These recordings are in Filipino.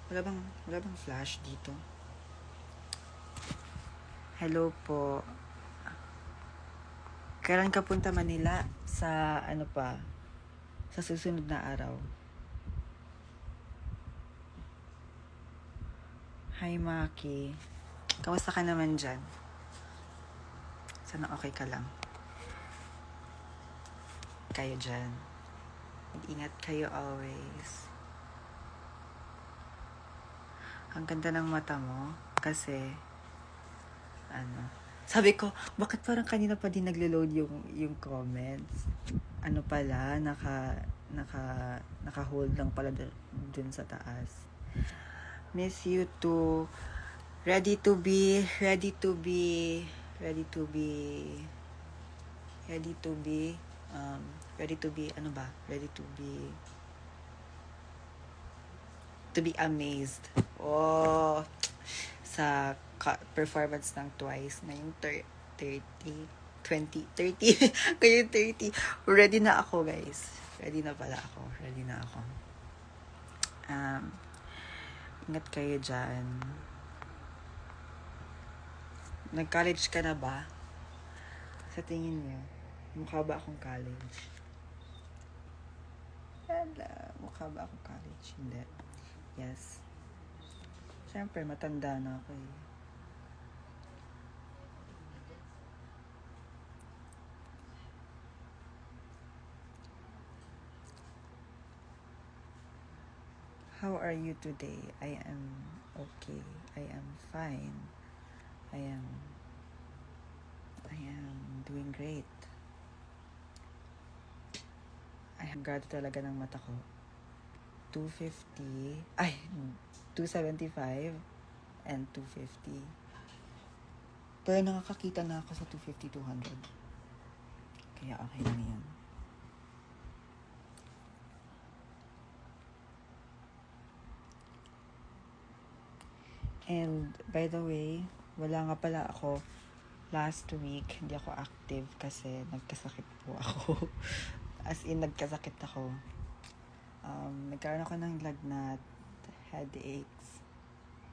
Wala bang flash dito? Hello po. Kailan ka punta Manila? Sa ano pa? Sa susunod na araw. Hi Maki. Kamusta ka naman dyan? Sana okay ka lang. Kayo dyan. Mag-ingat kayo always. Ang ganda ng mata mo. Kasi, sabi ko, bakit parang kanina pa din naglo-load yung comments? Ano pala, naka-hold lang pala dun sa taas. Miss you too. Ready to be, to be amazed. Oh, sa performance ng Twice ngayong 30, 20, 30. Ngayong 30. Ready na ako, guys. Ready na ako. Ingat kayo dyan. Nag-college ka na ba? Sa tingin niyo, mukha ba akong college? Mukha ba akong college? Hindi. Yes. Siyempre, matanda na ako eh. How are you today? I am okay. I am fine. I am doing great. Grado talaga ng mata ko. 275 and 250. Pero nakakakita na ako sa 250, 200. Kaya okay lang yan. And by the way, wala nga pala ako last week. Hindi ako active kasi nagkasakit po ako. As in, nagkasakit ako. Nagkaroon ako ng lagnat, headaches,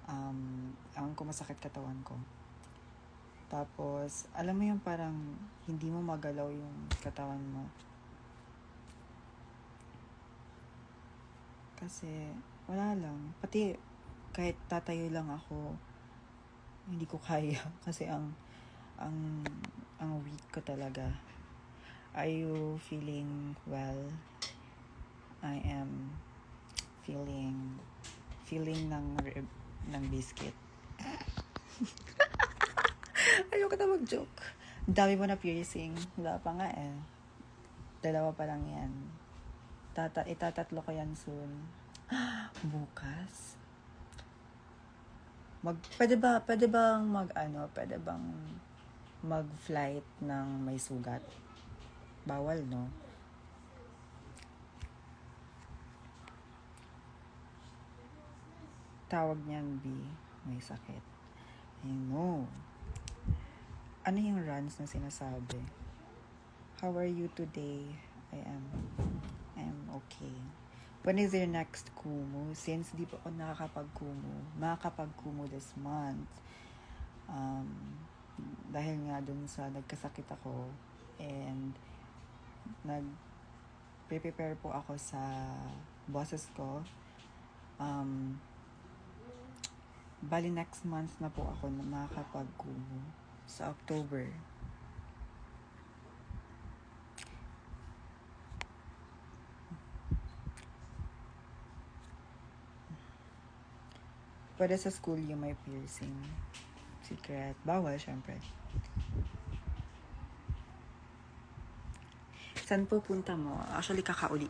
ang kumasakit katawan ko. Tapos, alam mo yung parang hindi mo magalaw yung katawan mo. Kasi, wala lang. Pati, kahit tatayo lang ako, hindi ko kaya. Kasi ang weak ko talaga. Are you feeling well? I am feeling ng biscuit. Ayoko na mag-joke. Dami mo na piercing. Wala pa nga eh. 2 pa lang yan. Itatatlo ko yan soon. Bukas? Pwede bang mag-flight ng may sugat? Bawal, no? Tawag niyan B, may sakit. I know. Ano yung runs na sinasabi? How are you today? I am okay. When is your next Kumu? Since di pa ako makakapag-Kumu this month. Dahil nga dun sa nagkasakit ako and nag-prepare po ako sa bosses ko. Bali next month na po ako na makakapag-Kumu sa October. Pwede sa school yung may piercing. Secret. Bawal, syempre. Saan po punta mo? Actually, kakauli.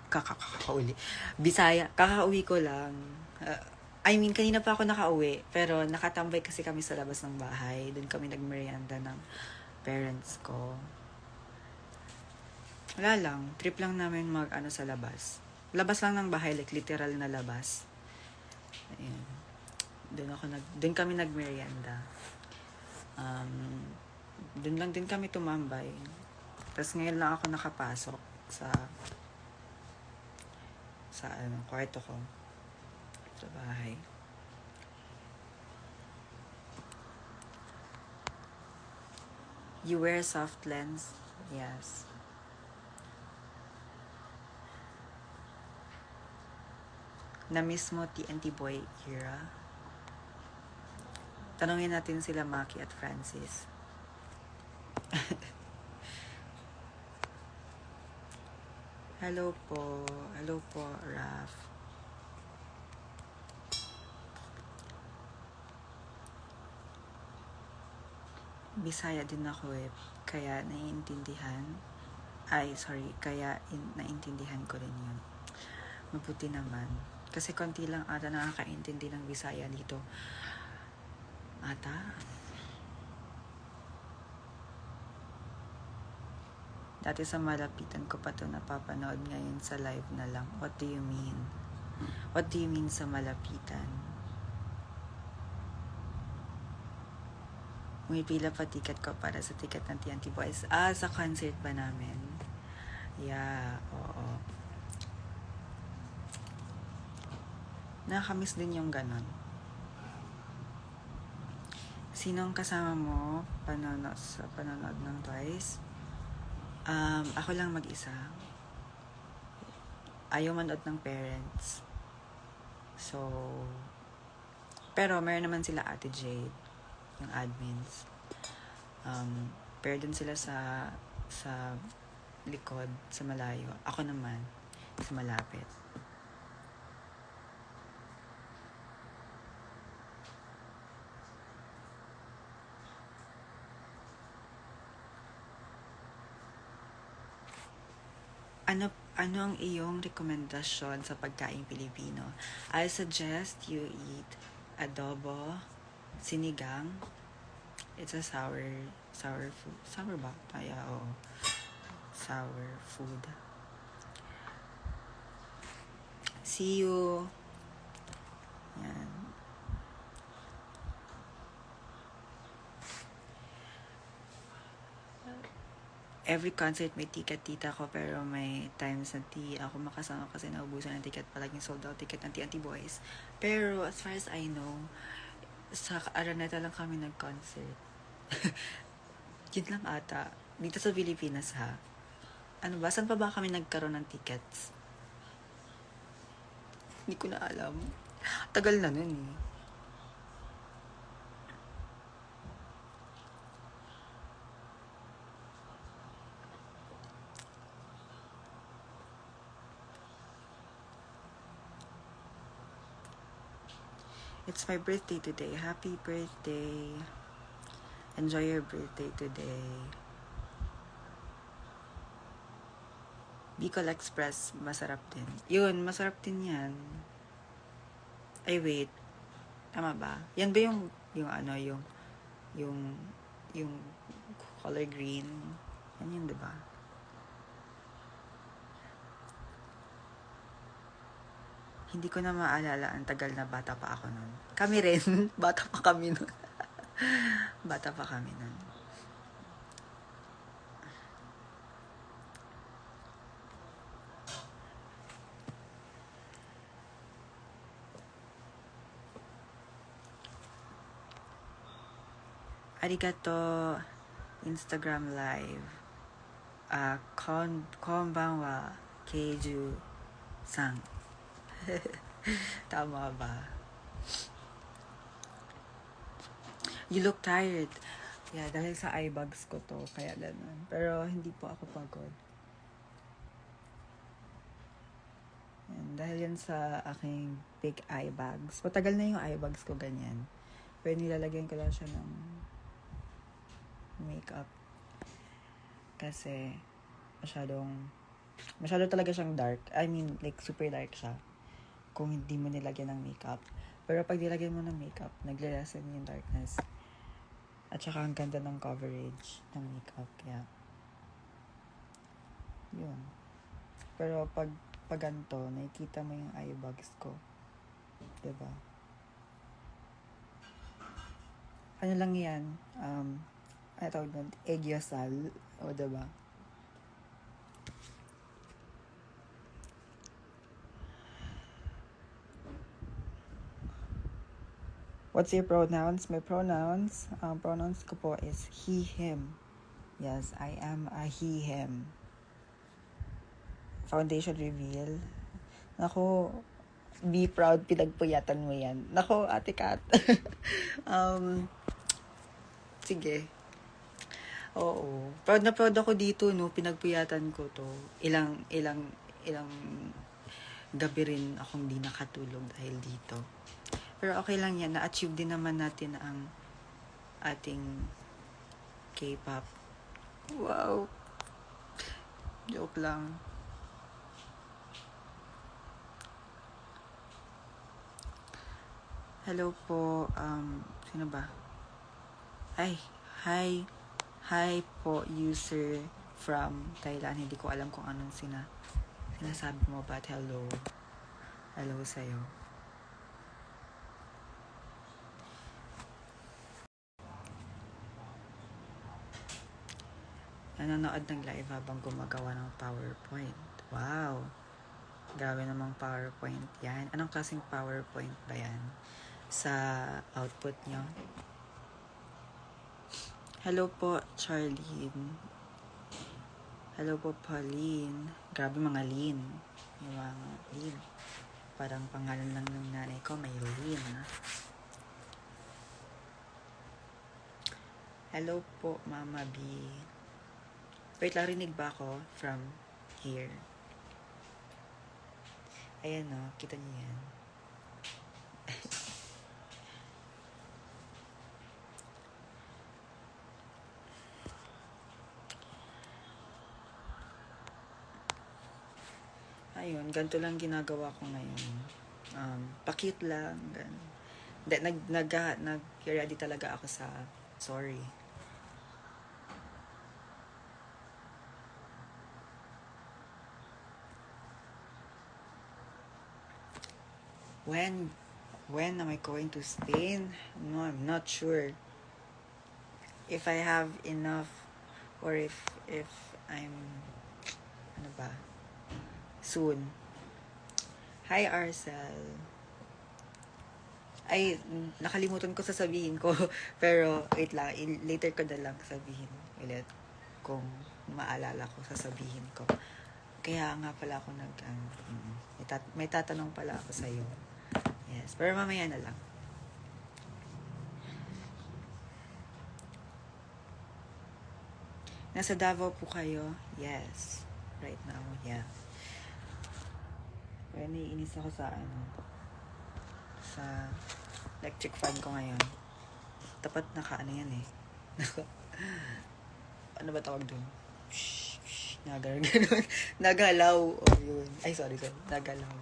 Bisaya. Kakauwi ko lang. Kanina pa ako nakauwi. Pero nakatambay kasi kami sa labas ng bahay. Doon kami nagmerienda ng parents ko. Wala lang. Trip lang namin sa labas. Labas lang ng bahay. Like, literal na labas. Ayun. Doon kami nagmerienda. Doon lang din kami tumambay. Tapos ngayon lang ako nakapasok sa kwarto ko. Sa bahay. You wear soft lens? Yes. Na-miss mo TNT Boy era? Tanungin natin sila Maki at Francis. Hello po. Hello po, Raf. Bisaya din ako eh. Kaya naiintindihan. Kaya naintindihan ko rin yun. Mabuti naman. Kasi konti lang ata nakakaintindi ng Bisaya dito. Ata. Dati sa malapitan ko pa ito napapanood, ngayon sa live na lang. What do you mean? What do you mean sa malapitan? Umipila pa ticket ko para sa ticket ng TNT Boys. Sa concert ba namin? Yeah, oo. Nakakamiss din yung ganon. Sinong kasama mo sa panonood ng Twice? Ako lang mag-isa. Ayaw manood ng parents. So, pero meron naman sila Ate Jade, yung admins. Pero dun sila sa likod, sa malayo. Ako naman, sa malapit. Ano ang iyong rekomendasyon sa pagkaing Pilipino? I suggest you eat adobo, sinigang. It's a sour food. Sour ba? Oo. Sour food. See you. Yan. Every concert may ticket tita ko, pero may times na ako makasama kasi naubusan ng ticket, palaging sold out ticket ng TNT Boys. Pero as far as I know, sa Araneta lang kami nag-concert. Yun lang ata. Dito sa Pilipinas ha. Ano ba? Saan pa ba kami nagkaroon ng tickets? Hindi ko na alam. Tagal na nun eh. It's my birthday today. Happy birthday. Enjoy your birthday today. Bicol Express, masarap din. Yun, masarap din yan. Ay, wait. Tama ba? Yan ba yung color green? Yan yun, diba? Hindi ko na maalala, ang tagal na bata pa ako nun. Kami rin, bata pa kami nun. Bata pa kami nun. Arigato, Instagram live. Konbanwa, Keiju-san. Tama ba? You look tired. Yeah, dahil sa eye bags ko to, kaya ganun. Pero hindi po ako pagod. Yan, dahil yan sa aking big eye bags. Matagal na yung eye bags ko ganyan. Pero nilalagyan ko lang siya ng makeup. Kasi masyado talaga siyang dark. I mean, like super dark siya. Kung hindi mo nilagyan ng makeup. Pero pag nilagyan mo ng makeup, nagle-lessen yung darkness. At saka ang ganda ng coverage ng makeup. Kaya, yun. Pero pag ganito, nakikita mo yung eye bags ko. Diba? Ano lang yan? Tawag nun, Egyosal. O, diba? What's your pronouns? My pronouns ko po is he, him. Yes, I am a he, him. Foundation reveal. Naku, be proud, pinagpuyatan mo yan. Naku, Ate Kat. Sige. Oo. Proud na proud ako dito, no? Pinagpuyatan ko to. Ilang gabi rin akong di nakatulog dahil dito. Pero okay lang yan. Na-achieve din naman natin ang ating K-pop. Wow. Joke lang. Hello po. Sino ba? Ay, hi. Hi po, user from Thailand. Hindi ko alam kung anong sinasabi mo, but hello. Hello sa'yo. Nanonood ng live habang gumagawa ng PowerPoint. Wow. Grabe namang PowerPoint yan. Anong klaseng PowerPoint ba yan? Sa output nyo? Hello po, Charlene. Hello po, Pauline. Grabe mga Lin. Yung mga Lin. Parang pangalan lang ng nanay ko, may Lin. Hello po, Mama B. Wait lang, rinig ba ako from here? Ayan o, kita niyo yan. Ayun, ganito lang ginagawa ko ngayon. Pakit lang. Nag-ready talaga ako sa sorry. When am I going to Spain? No, I'm not sure. If I have enough or if I'm ano ba? Soon. Hi, Arcel. Ay, nakalimutan ko sasabihin ko. Pero, wait lang. Later ko na lang sabihin ulit. Kung maalala ko, sasabihin ko. Kaya nga pala ako may tatanong pala ako sa'yo. Yes. Pero mamaya na lang. Nasa Davao po kayo? Yes. Right now, yeah. Kaya naiinis ako sa electric fan ko ngayon. Tapat naka yan eh. Ano ba tawag dun? Nagalaw. Oh, yun. Ay, sorry. Nagalaw.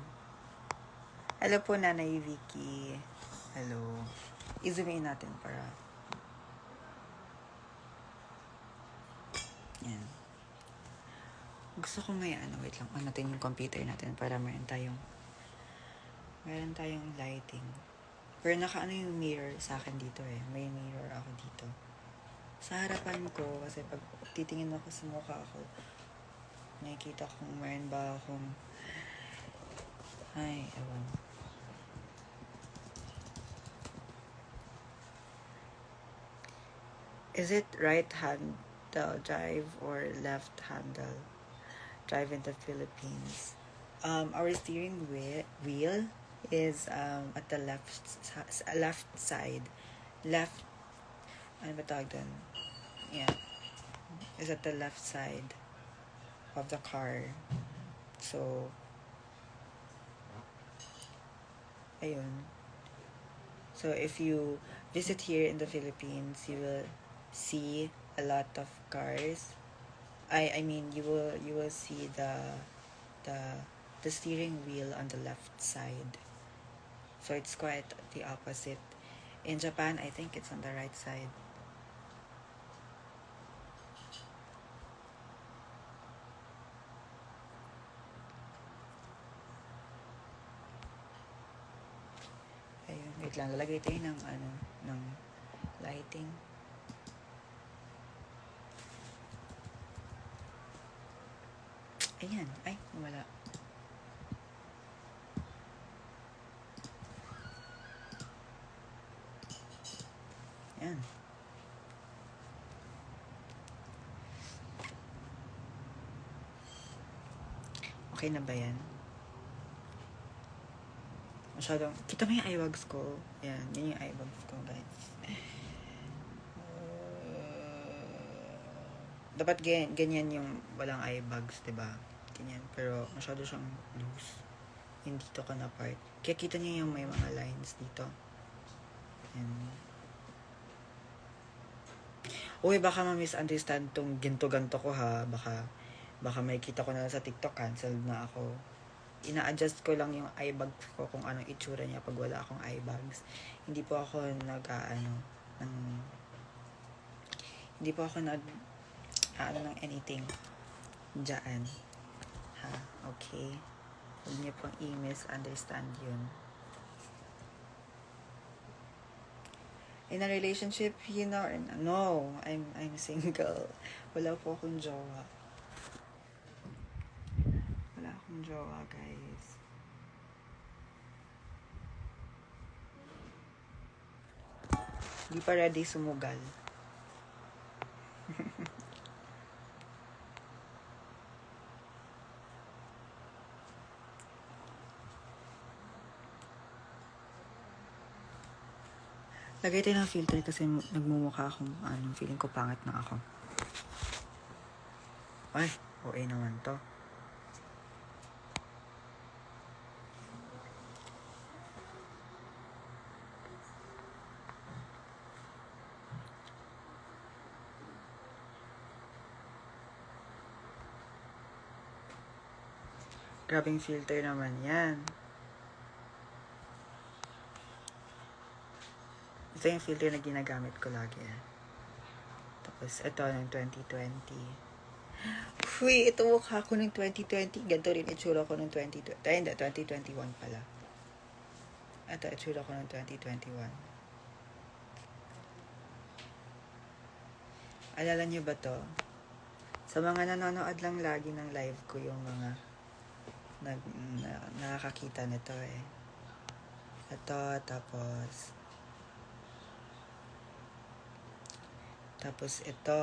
Hello po, Nanay Vicky. Hello. I-zoom in natin para yan. Gusto ko may wait lang. On natin yung computer natin para meron tayong lighting. Pero yung mirror sa akin dito eh. May mirror ako dito. Sa harapan ko, kasi pag titingin ako sa mukha ko, nakikita kung meron ba akong ewan. Is it right handle drive or left handle drive in the Philippines? Our steering wheel is at the left side. Left, ano ba tawag dun? Yeah. Is at the left side of the car. So, ayun. So, if you visit here in the Philippines, you will see a lot of cars. I mean, you will see the steering wheel on the left side. So it's quite the opposite. In Japan, I think it's on the right side. Ayun, wait lang, lalagay tayo ng lighting. Ayan, ay, wala. Ayan. Okay na ba yan? Masyadong, kita mo yung eye bags ko? Yan, yun yung eye bags ko, guys. Dapat ganyan yung walang eye bags, diba? Ganyan, pero masyado siyang loose. Yung dito ka na part. Kaya kita niyo yung may mga lines dito. Yan. Uy, baka ma-misunderstand tong ginto-ganto ko ha. Baka may kita ko na sa TikTok, canceled na ako. Ina-adjust ko lang yung eye bags ko kung anong itsura niya pag wala akong eye bags. Hindi po ako hindi po ako ng anything dyan. Ha? Okay? Huwag niyo pong i-misunderstand yun. In a relationship, you know, no, I'm single. Wala po akong jowa. Wala akong jowa, guys. Hindi pa ready sumugal. Lagay tayo ng filter kasi nagmumukha akong feeling ko pangit na ako. Ay, okay naman to. Grabing filter naman yan. Ito yung filter na ginagamit ko lagi. Tapos, ito ng 2020. Uy, ito mukha ko ng 2020. Ganito rin itsura ko ng 2020. Ay, hindi, 2021 pala. Ito, itsura ko ng 2021. Alala niyo ba to? Sa mga nanonood lang lagi ng live ko, yung mga nakakakita nito eh. Ito, tapos ito.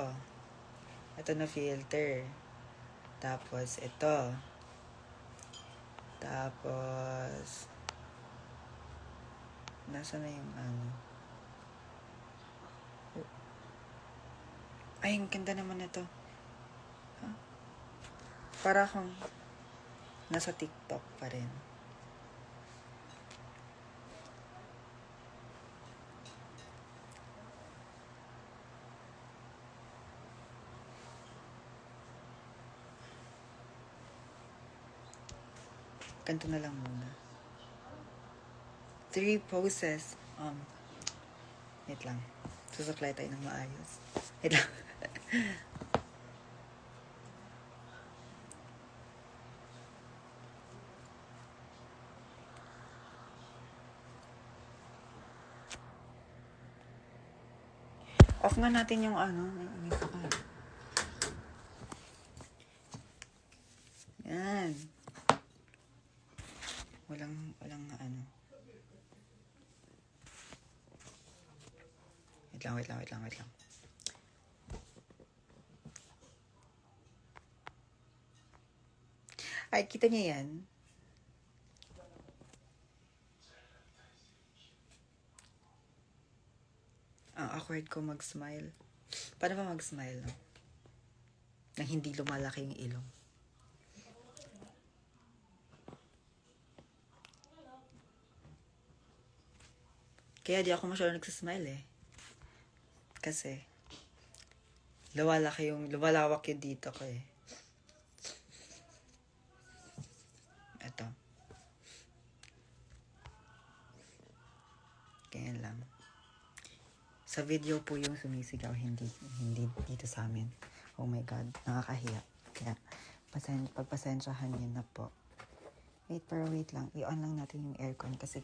Ito na filter. Tapos ito. Tapos nasa na yung Ay, ang ganda naman ito. Huh? Para akong nasa TikTok pa rin. Ganito na lang muna. 3 poses. Wait lang. Susuklay tayo ng maayos. Wait lang. Off nga natin yung may saka. Yan. Walang Wait lang. Ay, kita niya yan. Ang awkward ko mag-smile. Paano ba mag-smile, no? Nang hindi lumalaki yung ilong. Kaya di ako masyadong nagsasmile eh. Kasi lumalawak yung dito ko eh. Ito. Ganyan lang. Sa video po yung sumisigaw, hindi dito sa amin. Oh my God, nakakahiya. Kaya pagpasensyahan niyo na po. Wait lang. I-on lang natin yung aircon kasi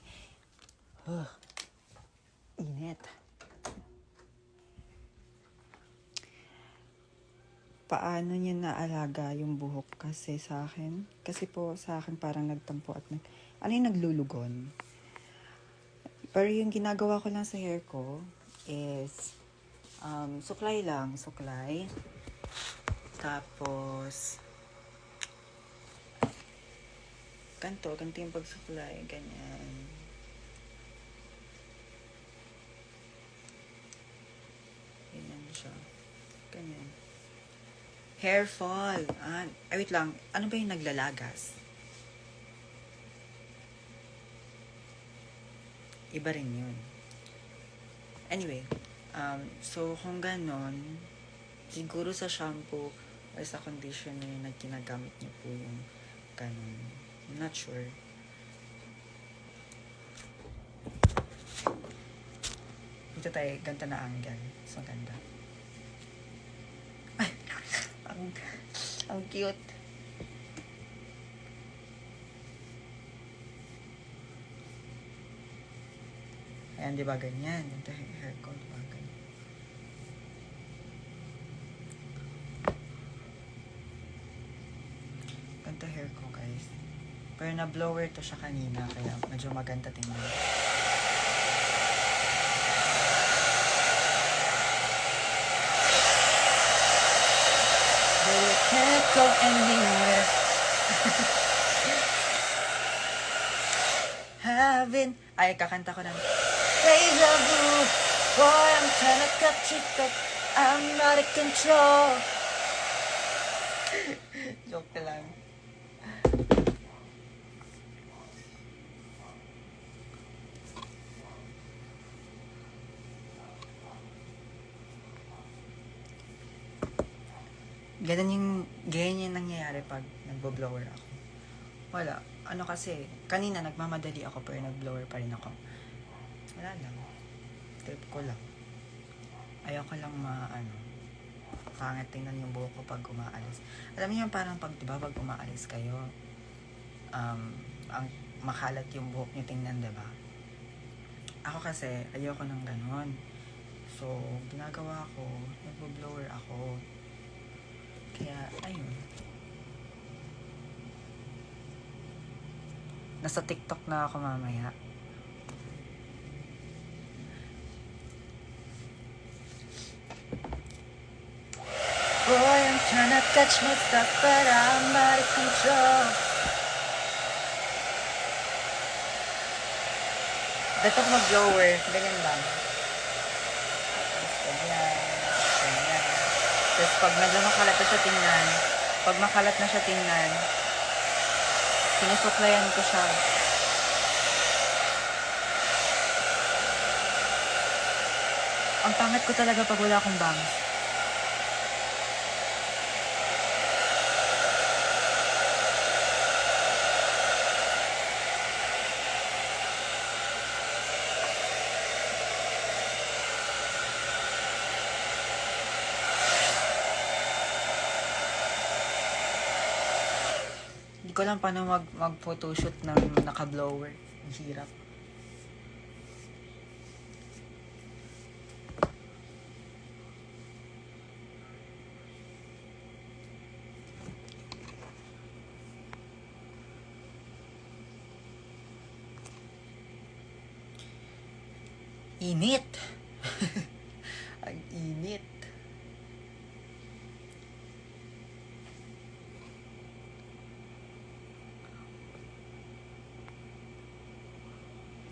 init. Paano niya naalaga yung buhok kasi sa akin? Kasi po sa akin parang nagtampo at naglulugon. Pero yung ginagawa ko lang sa hair ko is suklay lang. Tapos ganito yung pagsuklay, ganyan. Ganyan siya. Ganyan. Hair fall. Ay, wait lang. Ano ba yung naglalagas? Iba rin yun. Anyway, so kung ganon, siguro sa shampoo or sa conditioner na ginagamit niyo po yung ganon. I'm not sure. Dito tayo, ganda na angle. So, ganda. Ay, ang cute. Ayan, di ba ganyan? Ito yung hair ko, di ba ganyan? Ganda hair ko, guys. Pero na-blower to siya kanina, kaya medyo maganda tingnan. But it can't go anywhere. Ay, kakanta ko na. Deja vu, boy, I'm trying to catch it, but I'm not in control. Joke lang. Ganyan yung nangyayari pag nagbo-blower ako. Wala. Ano kasi, kanina nagmamadali ako pero nag-blower pa rin ako. Wala lang. Trip ko lang. Ayoko lang pangit tingnan yung buhok ko pag umaalis. Alam niyo parang pag, diba, pag umaalis kayo, ang makalat yung buhok niyo tingnan, diba? Ako kasi, ayoko ng ganon. So, ginagawa ko, nagbo-blower ako. Kaya, ayun. Nasa TikTok na ako mamaya. Boy, I'm trying to catch myself, but I'm out of control. Dapat mag-blower. Ganyan lang. Ganyan. Ganyan. Tapos pag medyo makalat na siya tingnan, sinusuklayan ko siya. Ang pangit ko talaga pag wala akong bangs. Hindi ko lang paano mag-photoshoot ng naka-blower. Ang hirap. Init! Ang init.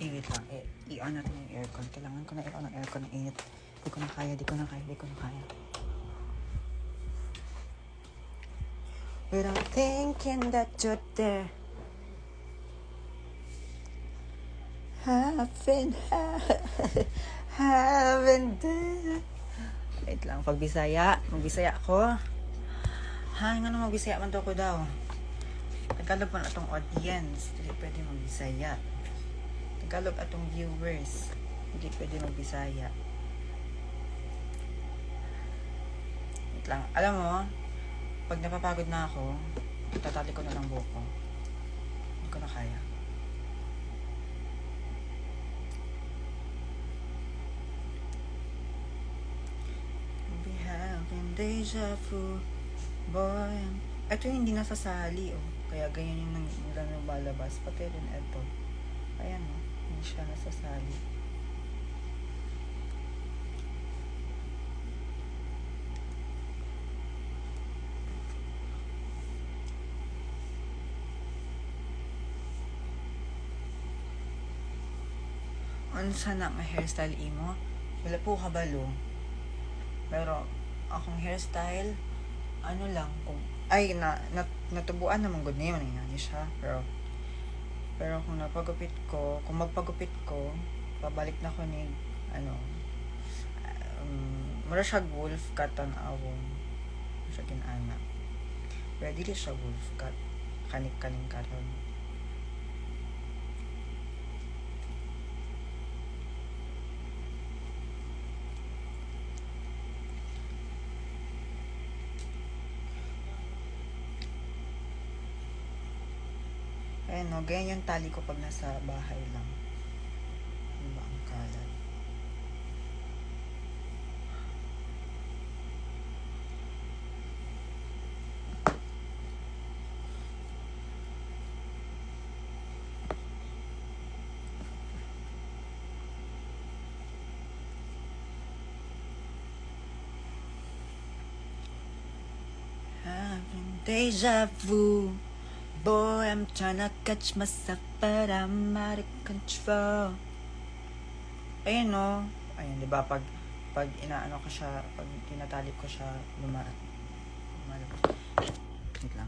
Wait lang. I-on natin yung aircon. Kailangan ko na i-on ang aircon ng init. Di ko na kaya. Without thinking that you're there. Haven't wait lang. Magbisaya ako. Nga nung magbisaya man to ko daw. Tagalog man atong audience. Hindi pwede magbisaya. Tagalog atong viewers. Hindi pwede magbisaya. Wait lang. Alam mo, pag napapagod na ako, tatali ko na lang buhok ko. Hindi ko na kaya. We have been deja vu, boy. Ito yung hindi nasasali, oh. Kaya ganyan yung lang yung balabas. Pati rin ito. Ayan, oh. Hindi siya nasasali. unsa na nga hairstyle imo? Wala po kabalo. Pero akong hairstyle ano lang kung ay natubuan naman gud niyo ni siya. Pero kung magpagupit ko, pabalik na ko ni ano mura siya wolf cut ang awong siya kinana. Pero dili siya wolf cut kaning karon. Ayan no, ganyan yung tali ko pag nasa bahay lang. Diba ang kalat? Having deja vu. Boy, I'm tryna catch myself, but I'm out of control. Ayun no. Ayun, di ba? Pag inaano ko siya, pag tinatalip ko siya, lumalabas. Wait lang.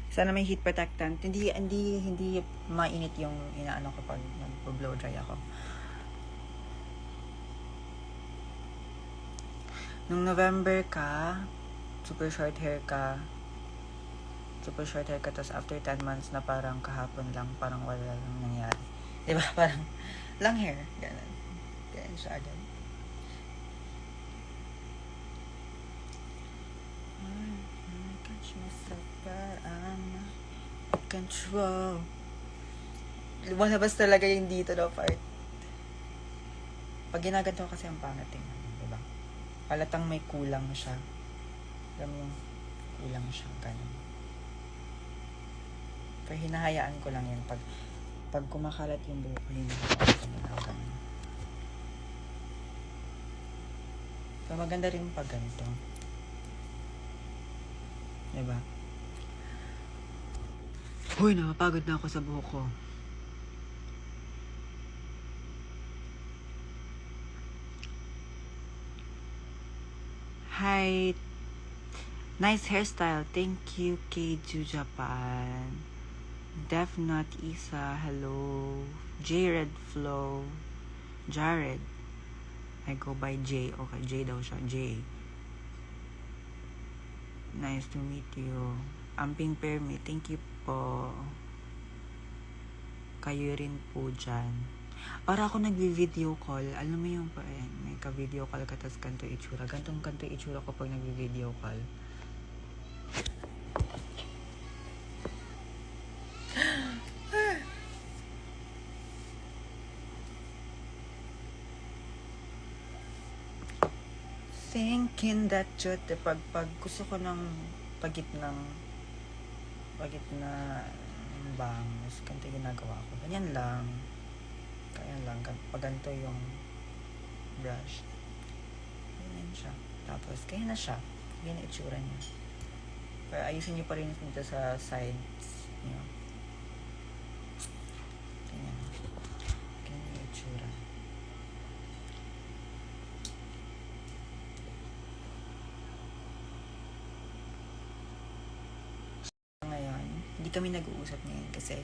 Sana may heat protectant. Hindi mainit yung inaano ko pag nag-blow dry ako. Nung November ka, super short hair ka, tapos after 10 months na parang kahapon lang, parang wala lang nangyari. Diba? Parang lang hair. Ganun siya agad. Catch myself, but I'm out of control. Lumalabas talaga yung dito na part. Pag ginaganto kasi ang pangit tingnan, diba? Halatang may kulang siya. Alam mo yung kulang siya, ganun. Pero hinahayaan ko lang yan. Pag kumakalat yung buhok ko, hindi ko ganun. So, maganda rin pag ganito. Diba? Uy, napapagod na ako sa buhok ko. Hi. Nice hairstyle. Thank you, Keiju Japan. Def Not Isa. Hello. Jared Flow. Jared. I go by J. Okay, J daw siya. J. Nice to meet you. Amping Permi. Thank you po. Kayo rin po dyan. Para ako nagvi-video call, alam mo yung may ka-video call ka, tas kanto itsura. Kanto itsura ko pag nagvi-video call. Thinking that you're pag gusto ko ng pagit na bangs, kanto ginagawa ko. Ganyan lang. Pag ganito yung brush. Ganyan siya. Tapos, kaya na siya. Ganyan na itsura niya. Pero ayusin niyo pa rin dito sa sides niyo. Ganyan. Ganyan yung itsura. Ngayon, hindi kami nag-uusap ngayon kasi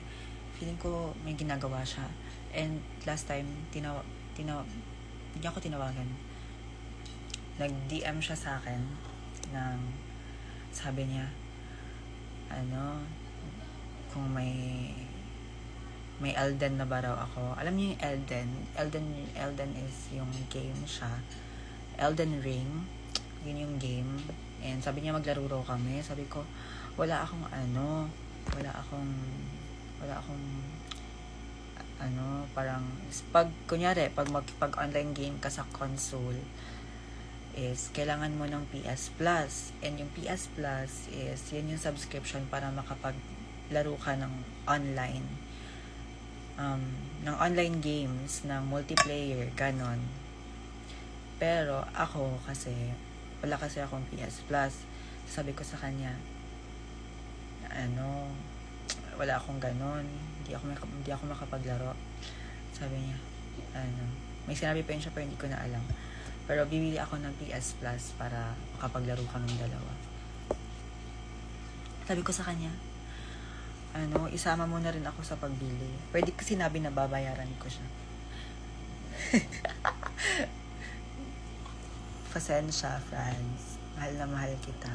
feeling ko may ginagawa siya. And last time, hindi ako tinawagan. Nag-DM siya sa akin ng sabi niya, kung may Elden na ba raw ako. Alam niyo yung Elden is yung game siya. Elden Ring, yun yung game. And sabi niya maglaro raw kami. Sabi ko, wala akong parang pag online game ka sa console is kailangan mo ng PS Plus, and yung PS Plus is yun yung subscription para makapaglaro ka ng online games, ng multiplayer, ganon. Pero ako kasi Wala kasi akong PS Plus. Sabi ko sa kanya, wala akong ganon. Hindi ako makapaglaro. Sabi niya, may sinabi pa yun siya pero hindi ko na alam. Pero bibili ako ng PS Plus para makapaglaro kaming dalawa. Sabi ko sa kanya, isama mo na rin ako sa pagbili. Pwede ko sinabi na babayaran ko siya. Pasensya, Franz. Mahal na mahal kita.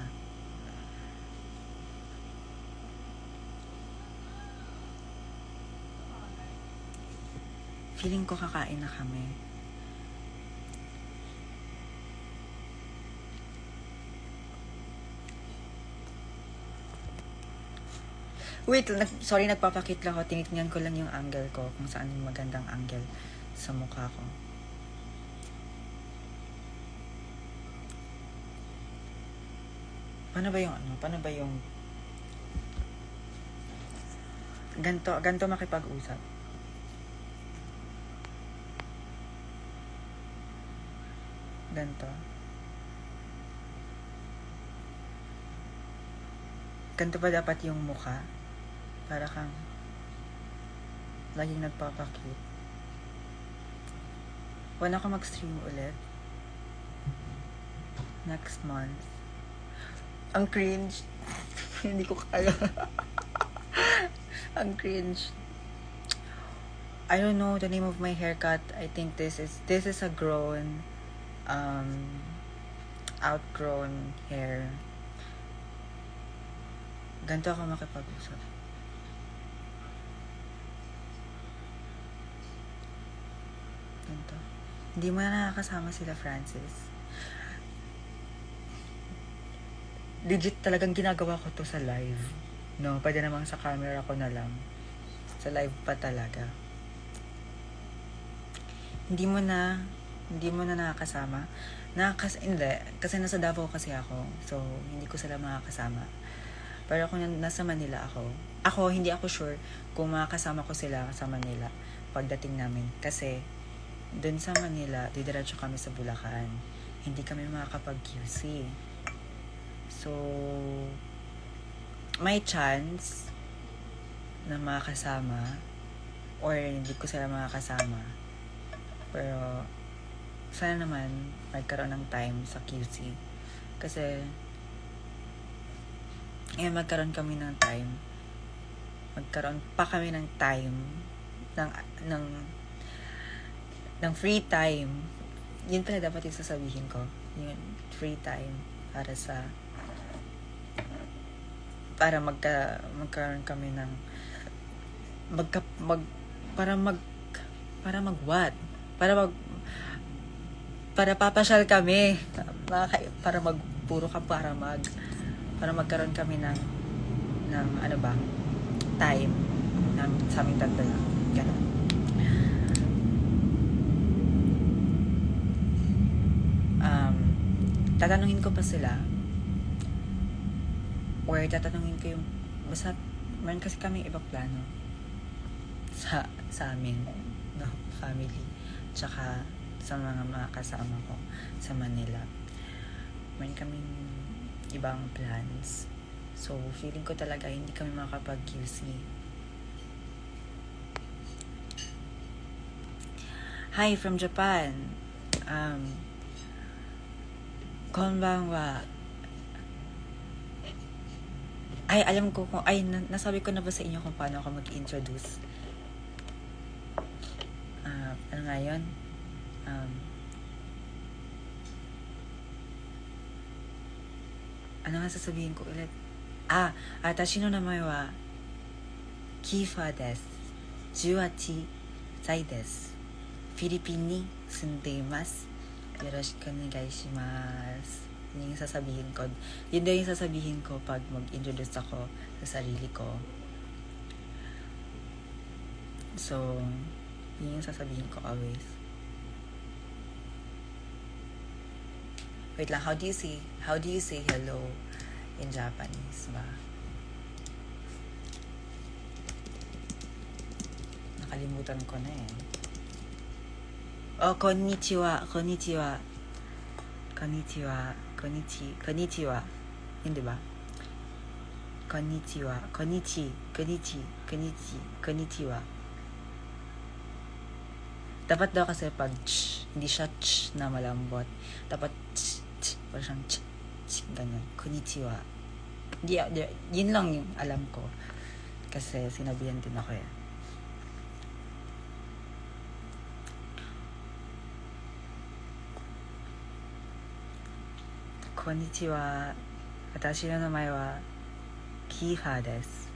Feeling ko kakain na kami. Wait, sorry, nagpapakit lang ako. Tinitingnan ko lang yung angle ko, kung saan yung magandang angle sa mukha ko. Paano ba yung ganto makipag-usap? Ganto ba dapat yung mukha? Para kang laging nagpapakit. Wala ako mag-stream ulit next month. Ang cringe. Hindi ko kaya. Ang cringe. I don't know the name of my haircut. I think this is a grown outgrown hair. Ganito ako makipag-usap. Ganito. Hindi mo na nakakasama sila, Francis. Legit talagang ginagawa ko to sa live. No, pwede namang sa camera ko na lang. Sa live pa talaga. Hindi mo na nakakasama. Hindi. Kasi nasa Davao kasi ako. So, hindi ko sila makakasama. Pero kung nasa Manila ako hindi ako sure kung makakasama ko sila sa Manila pagdating namin. Kasi, dun sa Manila, didiretso kami sa Bulacan. Hindi kami makakapag-QC. So, may chance na makakasama or hindi ko sila makakasama. Pero, sana naman magkaroon ng time sa QC. Kasi, magkaroon kami ng time. Magkaroon pa kami ng time ng free time. Yun pala dapat yung sasabihin ko. Yung free time para magkaroon kami ng para papasyal kami para magkaroon kami ng time sa aming tatlo lang. Ganun. Tatanungin ko pa sila or tatanungin ko yung basta meron kasi kami ibang plano sa amin, no, family, tsaka sa mga kasama ko sa Manila. Meron kaming ibang plans. So, feeling ko talaga hindi kami makapag-QC. Hi from Japan. Konbanwa. Ay, alam ko kung nasabi ko na ba sa inyo kung paano ako mag-introduce? Ano nga yun? Ano nga sasabihin ko ulit? Atashi no namae wa Kifa desu. 18歳です。フィリピンに住んでいます。よろしくお願いします。Yun yung sasabihin ko. Yun din yung sasabihin ko pag mag-introduce ako sa sarili ko. So, yun yung sasabihin ko always. Wait lang, how do you say hello in Japanese ba? Nakalimutan ko na eh. Oh, konnichiwa. konnichiwa. Yun, diba? Konnichiwa. Konnichiwa. Dapat daw kasi pag ch, hindi siya ch na malambot. Dapat ch. Parang siyang ch. Ganyan. Konnichiwa. Yun lang yung alam ko. Kasi sinabihan din ako eh. Konnichiwa. Watashi no namae wa Kiha desu.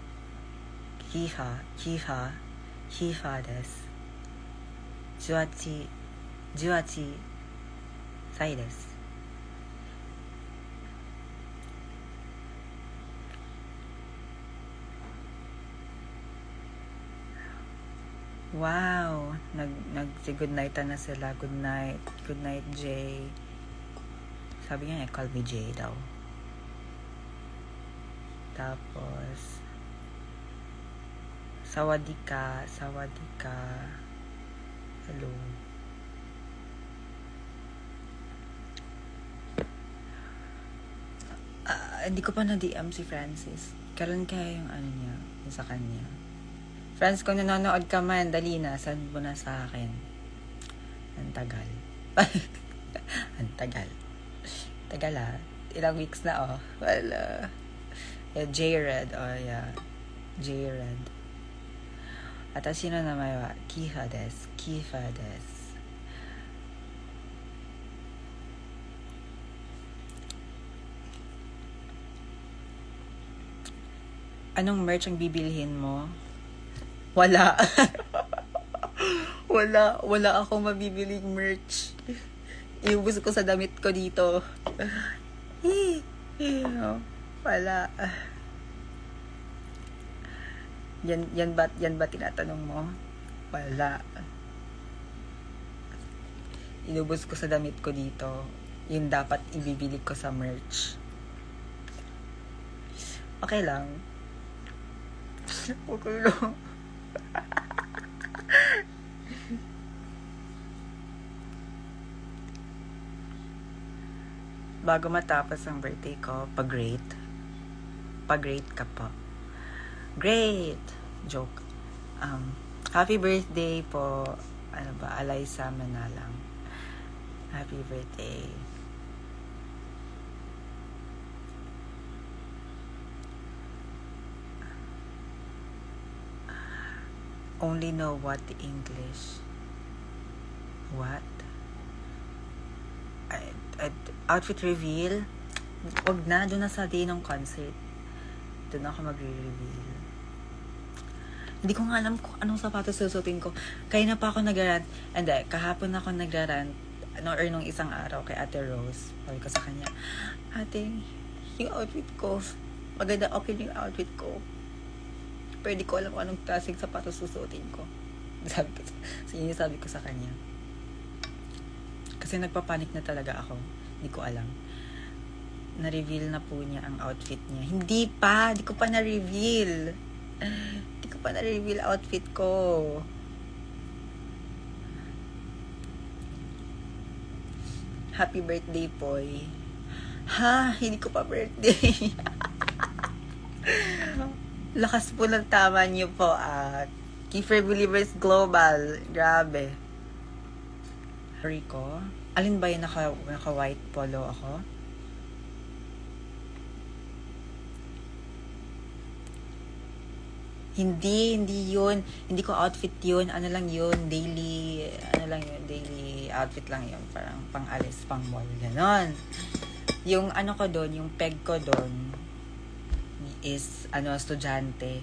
Kiha desu. 18歳です。Wow! Nag-good night na sila. Good night. Good night, Jay. Sabi niya, call me Jay daw. Tapos, sawadika. Hello. Hindi ko pa na-DM si Francis. Kailan kaya yung ano niya, yung sa kanya? Francis, kung nanonood ka man, dali na, send mo na sa akin. Ang tagal. Ang tagal. Tagal ah. Ilang weeks na oh. Well, J-Red. Oh yeah. J-Red. Atashi no namae wa Kiha desu. Anong merch ang bibilhin mo? Wala. Wala akong mabibiling merch. Iubos ko sa damit ko dito. Wala. Yan ba tinatanong mo? Wala. Inubos ko sa damit ko dito. Yun dapat ibibili ko sa merch. Okay lang. Okay lang. Bago matapos ang birthday ko, pag-grade ka po. Great! Joke. Happy birthday po. Ano ba? Alaysa Manalang. Happy birthday. Only know what English. What? Outfit reveal? Wag na. Doon na sa day ng concert. Doon ako magre-reveal. Hindi ko nga alam kung anong sapatos susutin ko. Kaya na pa ako nag-rant. And kahapon ako nag-rant. Nung isang araw kay Ate Rose. Sabi ko sa kanya, Ate, yung outfit ko. Maganda, okay yung outfit ko. Pero di ko alam kung anong klaseng sapatos susutin ko. Sabi ko sa kanya. Kasi nagpapanik na talaga ako. Hindi ko alam. Na-reveal na po niya ang outfit niya. Hindi pa! Di ko pa na-reveal. Di ko pa na-reveal outfit ko. Happy birthday, Poy. Ha? Hindi ko pa birthday. Lakas po ng tama niyo po at Kiefer Believers Global. Grabe. Rico? Alin ba yung naka-white polo ako? Hindi yun. Hindi ko outfit yun. Ano lang yun? Daily outfit lang yun. Parang pang-alis, pang-mall. Ganon. Yung ano ko doon, yung peg ko doon, is, estudyante.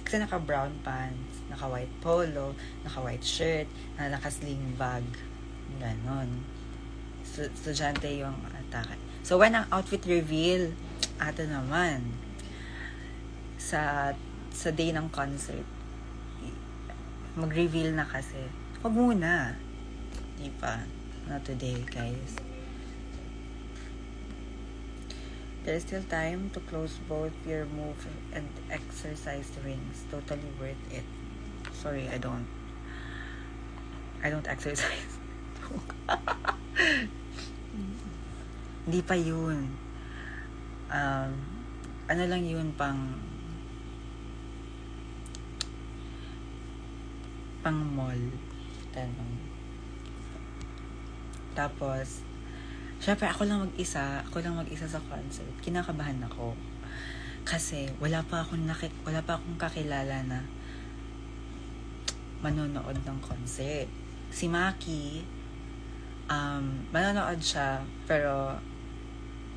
Kasi naka-brown pants, naka-white polo, naka-white shirt, naka-sling bag. Ganon. Estudyante yung atake. So, when ang outfit reveal, ato naman, sa day ng concert, mag-reveal na kasi. Huwag muna. Di pa. Not today, guys. There's still time to close both your move and exercise rings. Totally worth it. Sorry, I don't exercise. Hindi pa yun. Ano lang yun, pang mall. Tanong. Tapos, syempre ako lang mag-isa sa concert. Kinakabahan ako. Kasi wala pa akong kakilala na manonood ng concert. Si Maki, manonood siya, pero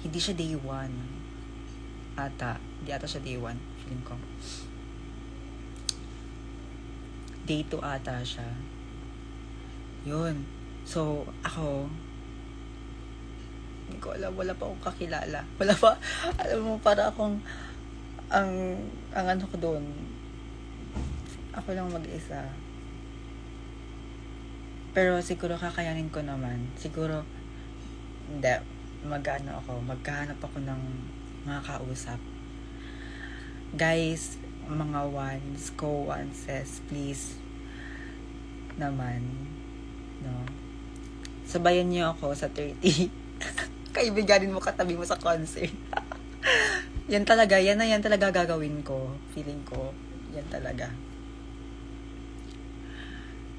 hindi siya day 1 ata. Hindi ata siya day 1, feeling ko. Day 2 ata siya. Yun. So, ako, hindi ko alam, wala pa akong kakilala. Wala pa, alam mo, para akong, ang ano ko doon, ako lang mag-isa. Pero siguro kakayanin ko naman. Siguro, hindi, maghahanap ako ng mga kausap. Guys, mga co-onces, please naman, no? Sabayan niyo ako sa 30. Kaibiganin mo, katabi mo sa concert. yan talaga gagawin ko. Feeling ko, yan talaga.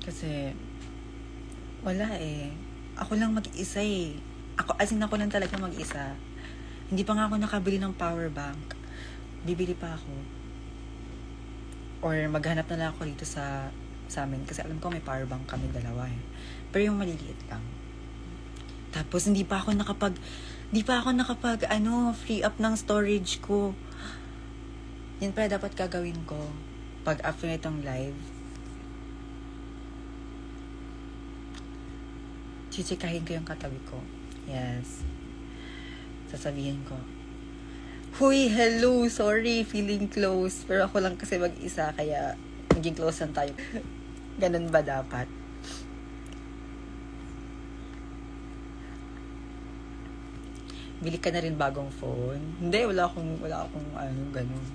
Kasi, wala eh. Ako lang mag-isa eh. Ako lang talaga mag-isa. Hindi pa nga ako nakabili ng power bank. Bibili pa ako. Or maghanap na lang ako dito sa amin. Kasi alam ko may power bank kami dalawa eh. Pero yung maliliit lang. Tapos hindi pa ako nakapag free up ng storage ko. Yan pala dapat gagawin ko pag after itong live. Chichikahin ko yung katabi ko. Yes. Sasabihin ko, huy, hello, sorry, feeling close. Pero ako lang kasi mag-isa, kaya naging close lang tayo. Ganun ba dapat? Bili ka na rin bagong phone? Hindi, wala akong ganun.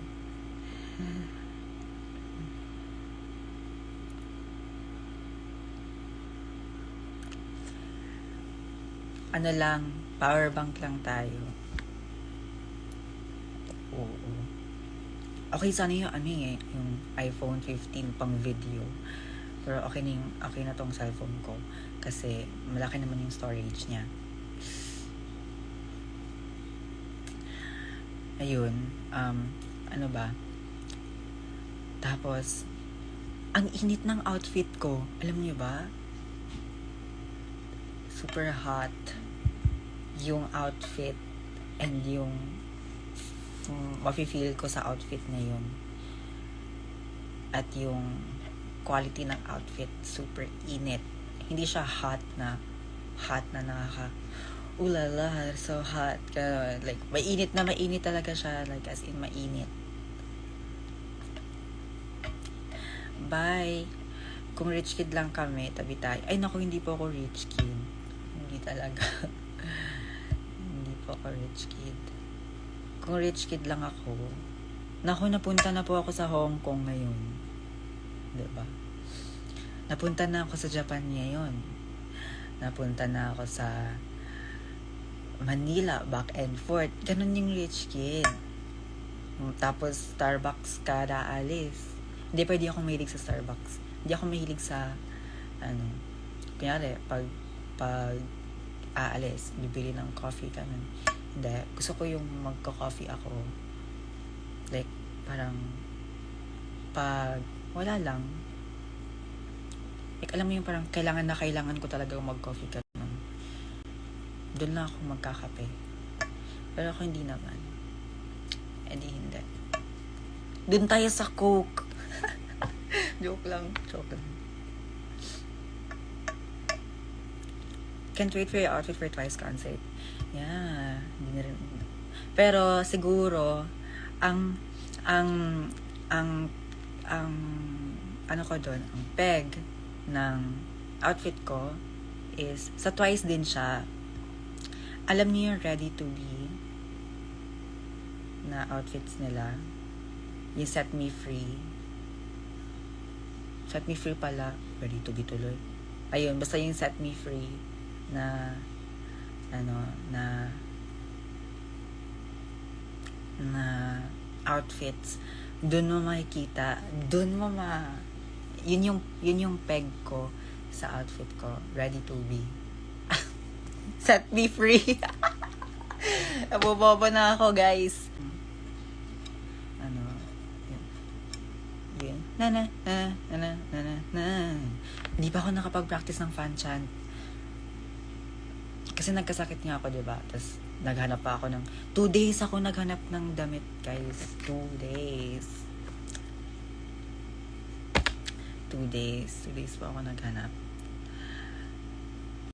Ano lang, power bank lang tayo. Oo. Okay sana yung yung iPhone 15 pang video. Pero okay na tong cellphone ko kasi malaki naman yung storage niya. Ayun, ano ba? Tapos, ang init ng outfit ko. Alam niyo ba? Super hot yung outfit and yung mafe-feel ko sa outfit na yun. At yung quality ng outfit, super init. Hindi siya hot na nakaka ulala, so hot. Like, mainit talaga siya. Like, as in, mainit. Bye. Kung rich kid lang kami, tabi tayo. Ay, naku, hindi po ako rich kid. Hindi talaga. Hindi po ako rich kid. Kung rich kid lang ako, naku, napunta na po ako sa Hong Kong ngayon. Diba? Napunta na ako sa Japan ngayon. Napunta na ako sa Manila, back and forth. Ganun yung rich kid. Tapos, Starbucks kada alis. Hindi pwede akong mahilig sa Starbucks. Hindi ako mahilig sa, kunyari, pag aalis, bibili ng coffee, ganun. Hindi. Gusto ko yung magka-coffee ako. Like, parang, pag wala lang. Like, alam mo yung parang kailangan ko talaga mag-coffee ka. Doon lang ako magkakape. Pero ako hindi naman. Hindi. Doon tayo sa Coke. Joke lang. Can't wait for your outfit for Twice concert. Yeah. Hindi na rin. Pero siguro, ang ano ko doon, ang peg ng outfit ko is, sa Twice din siya. Alam niyo yung Ready to Be na outfits nila. Yung Set Me Free. Set Me Free pala. Ready to Be tuloy. Ayun, basta yung Set Me Free na na outfits, dun mo makikita, yun yung peg ko sa outfit ko. Ready to be. Set me free. Nabobobo na ako, guys. Ano, yun. Na. Hindi pa ako nakapag-practice ng fan chant. Kasi nagkasakit nga ako, diba? Tapos, naghanap pa ako ng 2 days ako naghanap ng damit, guys. 2 days. 2 days pa ako naghanap.